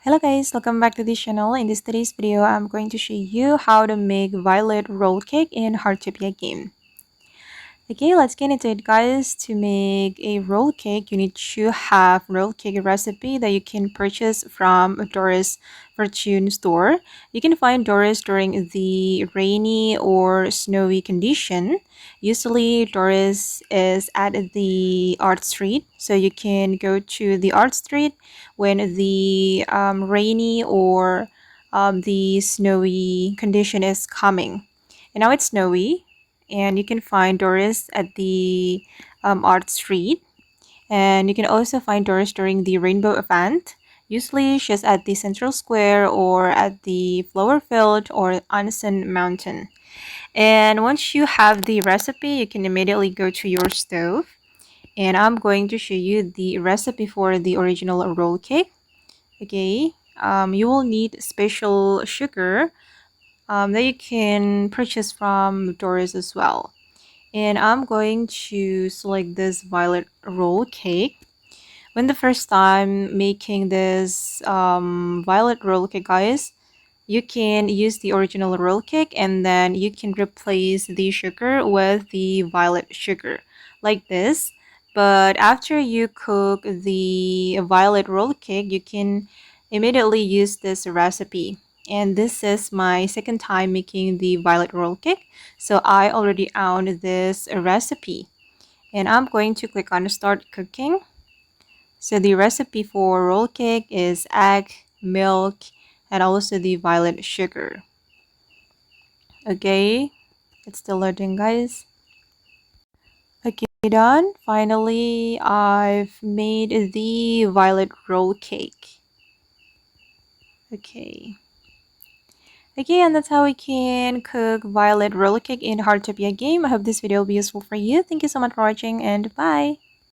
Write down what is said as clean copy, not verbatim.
Hello guys, welcome back to this channel. In this today's video, I'm going to show you how to make violet roll cake in Heartopia game. Okay, let's get into it guys. To make a roll cake, you need to have roll cake recipe that you can purchase from Doris Fortune Store. You can find Doris during the rainy or snowy condition. Usually Doris is at the art street, so you can go to the art street when the rainy or the snowy condition is coming. And now it's snowy, and you can find Doris at the art street, and you can also find Doris during the rainbow event. Usually she's at the central square or at the flower field or on Sun Mountain. And once you have the recipe, you can immediately go to your stove, and I'm going to show you the recipe for the original roll cake. Okay, you will need special sugar that you can purchase from Doris as well. And I'm going to select this violet roll cake. When the first time making this violet roll cake, guys, you can use the original roll cake and then you can replace the sugar with the violet sugar like this. But after you cook the violet roll cake, you can immediately use this recipe. And this is my second time making the violet roll cake, so I already own this recipe. And I'm going to click on start cooking. So the recipe for roll cake is egg, milk, and also the violet sugar. Okay, it's still loading guys. Okay, done. Finally, I've made the violet roll cake. Okay. Okay, and that's how we can cook violet roll cake in Heartopia game. I hope this video will be useful for you. Thank you so much for watching, and bye.